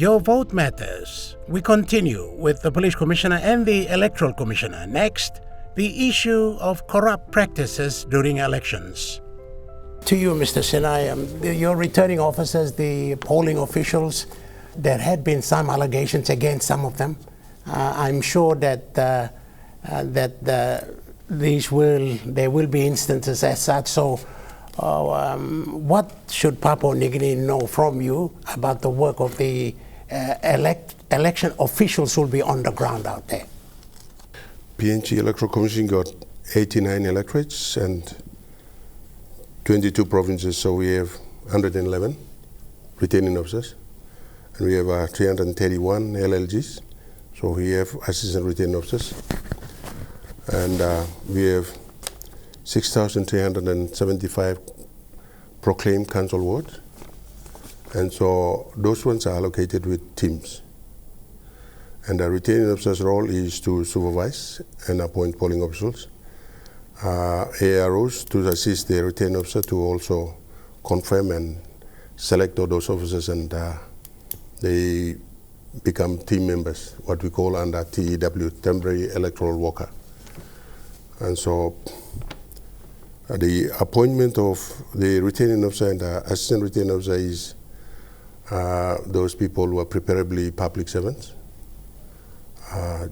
Your vote matters. We continue with the police commissioner and the electoral commissioner. Next, the issue of corrupt practices during elections. To you, Mr. Sinai, your returning officers, the polling officials, there had been some allegations against some of them. I'm sure that there will be instances as such. So, what should Papua New Guinea know from you about the work of the election officials who will be on the ground out there? PNG Electoral Commission got 89 electorates and 22 provinces, so we have 111 returning officers, and we have 331 LLGs, so we have assistant returning officers, and we have 6,375 proclaimed council wards, and so those ones are allocated with teams. And the returning officer's role is to supervise and appoint polling officials. AROs to assist the returning officer to also confirm and select all those officers, and they become team members, what we call under TEW, temporary electoral worker. And so the appointment of the returning officer and the assistant returning officer is those people who are preferably public servants.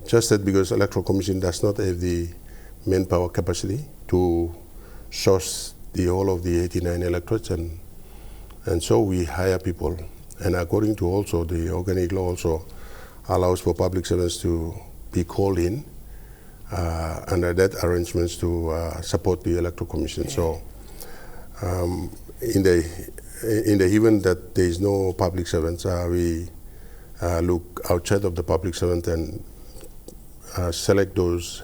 Just that because Electoral Commission does not have the manpower capacity to source the whole of the 89 electorates, and so we hire people. And according to also the organic law also allows for public servants to be called in under that arrangements to support the Electoral Commission. So in the event that there is no public servants, we look outside of the public servant and select those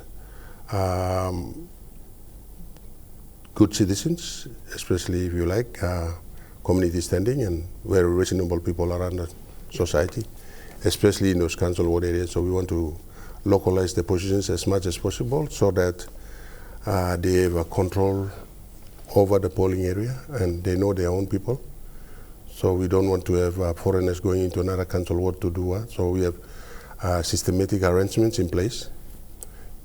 good citizens, especially if you like, community standing and very reasonable people around the society, especially in those council ward areas. So we want to localize the positions as much as possible so that they have a control over the polling area and they know their own people. So we don't want to have foreigners going into another council ward to do what. So we have systematic arrangements in place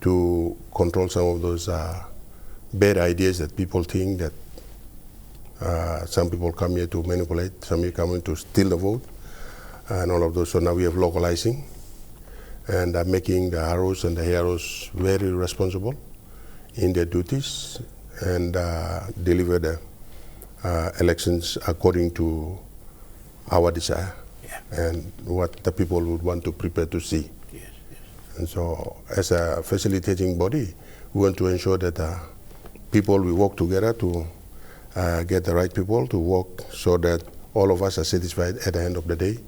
to control some of those bad ideas that people think that some people come here to manipulate, some here come in to steal the vote, and all of those. So now we have localizing and making the ROs and the heroes very responsible in their duties and deliver the elections according to our desire and what the people would want to prepare to see. Yes. And so as a facilitating body, we want to ensure that people will work together to get the right people to work so that all of us are satisfied at the end of the day.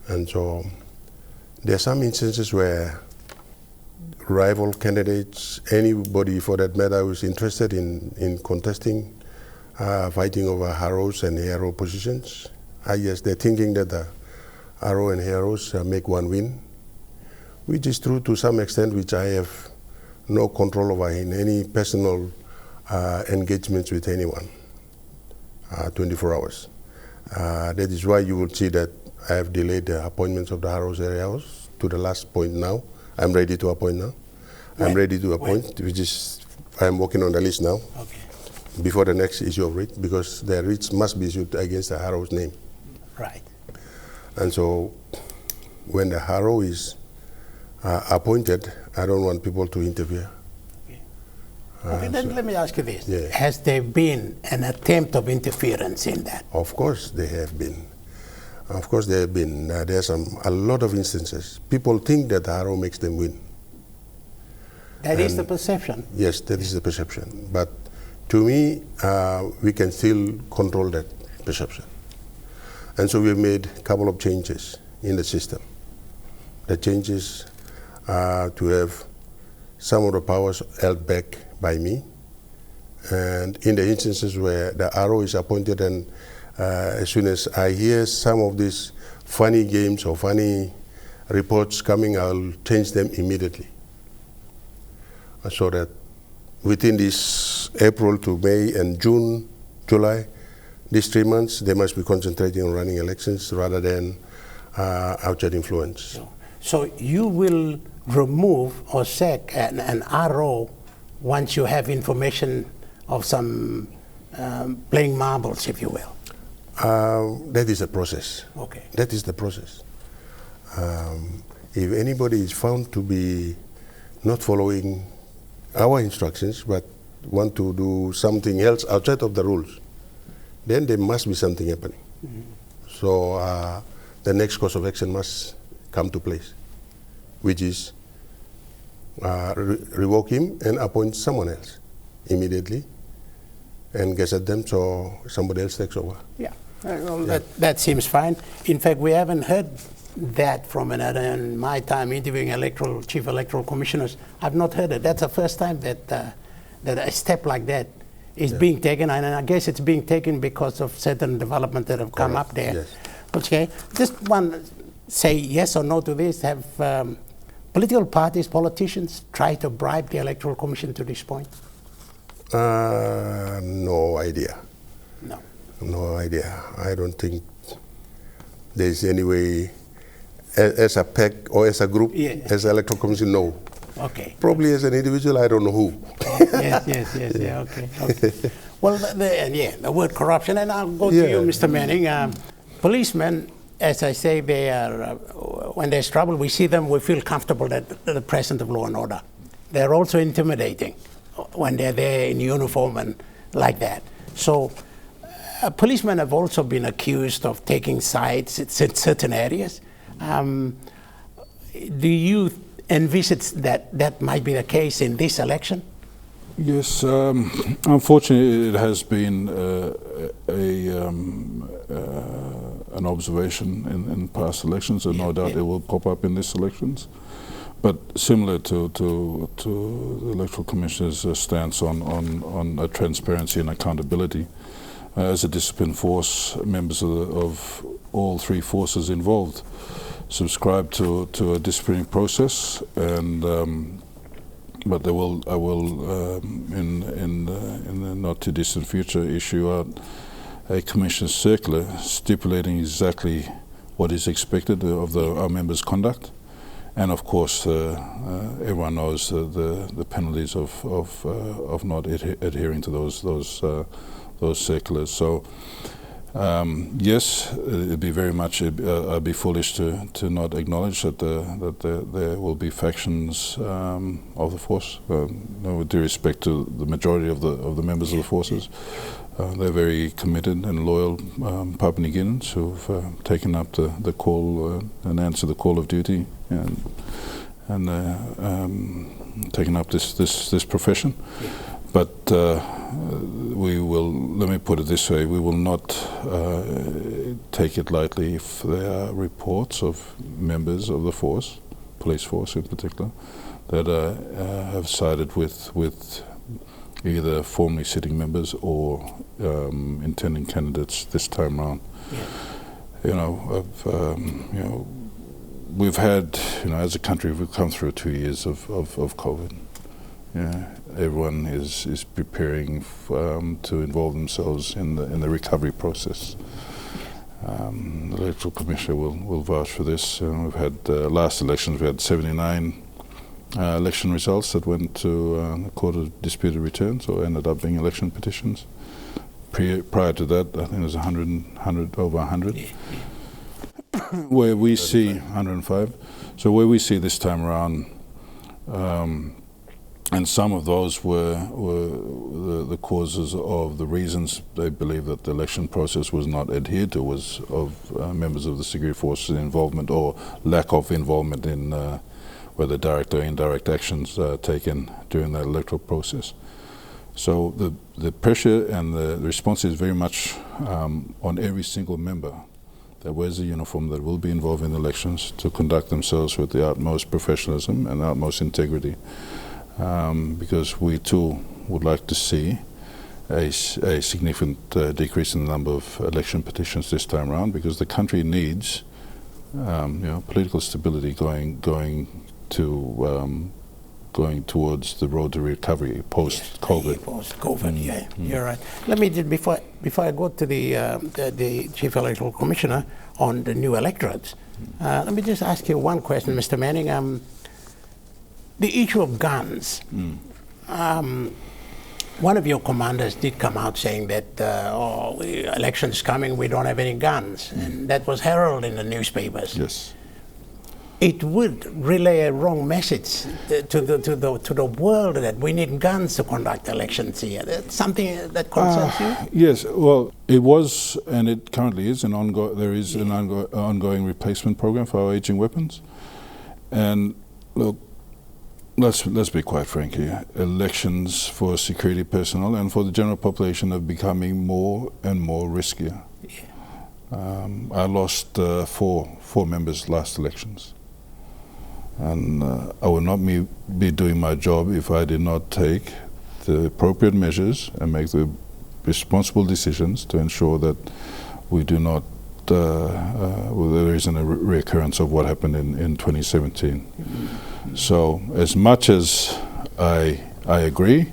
And so there are some instances where rival candidates, anybody for that matter who is interested in contesting, fighting over heroes and hero positions, yes, they're thinking that the hero and heroes make one win, which is true to some extent, which I have no control over in any personal engagements with anyone, 24 hours. That is why you will see that I have delayed the appointments of the heroes and heroes to the last point now. I'm ready to appoint now. I'm ready to appoint, which is, I'm working on the list now. Okay. Before the next issue of writ, because the writs must be issued against the hero's name. Right. And so when the hero is appointed, I don't want people to interfere. Okay, then let me ask you this. Yeah. Has there been an attempt of interference in that? Of course there have been. Of course there have been. There's a lot of instances. People think that the hero makes them win. That is the perception? Yes, that is the perception. But to me, we can still control that perception. And so we've made a couple of changes in the system. The changes to have some of the powers held back by me. And in the instances where the RO is appointed and as soon as I hear some of these funny games or funny reports coming, I'll change them immediately. So that within this April to May and June, July, these 3 months, they must be concentrating on running elections rather than outside influence. So you will remove or sack an RO once you have information of some playing marbles, if you will? That is a process. Okay. That is the process. If anybody is found to be not following our instructions but want to do something else outside of the rules, then there must be something happening. Mm-hmm. So the next course of action must come to place, which is revoke him and appoint someone else immediately and gazette them so somebody else takes over. Yeah, well, that seems fine. In fact, we haven't heard that from another. In my time interviewing chief electoral commissioners, I've not heard it. That's the first time that that a step like that is being taken, and I guess it's being taken because of certain developments that have come up there. Yes. Okay, just one, say yes or no to this. Have political parties, politicians tried to bribe the Electoral Commission to this point? No idea. No. No idea. I don't think there's any way, as a PEC or as a group, as an Electoral Commission, no. Okay. Probably as an individual, I don't know who. yes, okay. Well, the word corruption, and I'll go to you, Mr. Manning. Policemen, as I say, they are, when there's trouble, we see them, we feel comfortable that the presence of law and order. They're also intimidating when they're there in uniform and like that. So policemen have also been accused of taking sides in certain areas. Do you envisage that might be the case in this election? Yes, unfortunately it has been an observation in past elections, and no doubt it will pop up in these elections. But similar to the Electoral Commission's stance on transparency and accountability, as a disciplined force, members of all three forces involved subscribe to a disciplining process, and but I will in the not too distant future issue out a commission circular stipulating exactly what is expected of our members' conduct, and of course everyone knows the penalties of not adhering to those circulars. So yes, it'd be very much. I'd be foolish to not acknowledge that there will be factions of the force. With due respect to the majority of the members of the forces, they're very committed and loyal Papua New Guineans who've taken up the call and answered the call of duty and taken up this profession. But we will, let me put it this way, we will not take it lightly if there are reports of members of the force, police force in particular, that have sided with either formerly sitting members or intending candidates this time around. We've had, as a country, we've come through 2 years of COVID. Everyone is preparing to involve themselves in the recovery process. The Electoral Commission will vouch for this. We've had last elections. We had 79 election results that went to the Court of Disputed Returns, or ended up being election petitions. Prior to that, I think it was 100 over 100. Where we see 105. So where we see this time around. And some of those were the causes of the reasons they believe that the election process was not adhered to, was of members of the security forces' involvement or lack of involvement in whether direct or indirect actions taken during that electoral process. So the pressure and the response is very much on every single member that wears a uniform that will be involved in elections to conduct themselves with the utmost professionalism and utmost integrity. Because we too would like to see a significant decrease in the number of election petitions this time around, because the country needs political stability going towards the road to recovery post-COVID. Post-COVID, you're right. Let me just, before I go to the Chief Electoral Commissioner on the new electorates, Let me just ask you one question, Mr. Manning. The issue of guns. One of your commanders did come out saying that, election's coming, we don't have any guns. And that was heralded in the newspapers. Yes. It would relay a wrong message to the world that we need guns to conduct elections here. That's something that concerns you? Yes, well, it was, and it currently is, an ongoing replacement program for our aging weapons. And look, let's be quite frank here. Elections for security personnel and for the general population are becoming more and more riskier. Yeah. I lost four members last elections. And I would not be doing my job if I did not take the appropriate measures and make the responsible decisions to ensure that we do not, there isn't a reoccurrence of what happened in 2017. Mm-hmm. So as much as I agree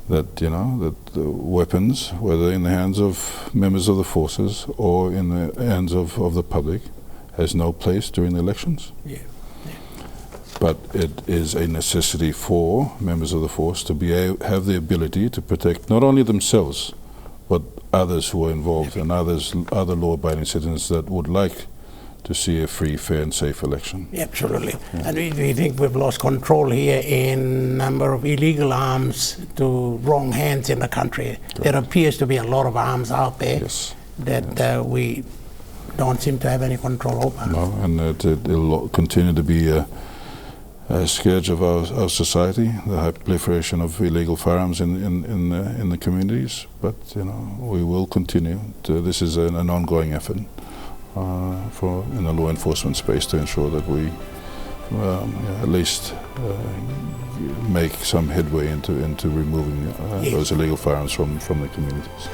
that, that the weapons, whether in the hands of members of the forces or in the hands of the public, has no place during the elections. Yeah. But it is a necessity for members of the force to have the ability to protect not only themselves, but others who are involved and other law-abiding citizens that would like to see a free, fair and safe election. Absolutely. Yeah. And we think we've lost control here in number of illegal arms to wrong hands in the country. Correct. There appears to be a lot of arms out there that we don't seem to have any control over. No, and it'll continue to be a scourge of our society, the high proliferation of illegal firearms in the communities. But we will continue. This is an ongoing effort in the law enforcement space to ensure that we at least make some headway into removing those illegal firearms from the communities.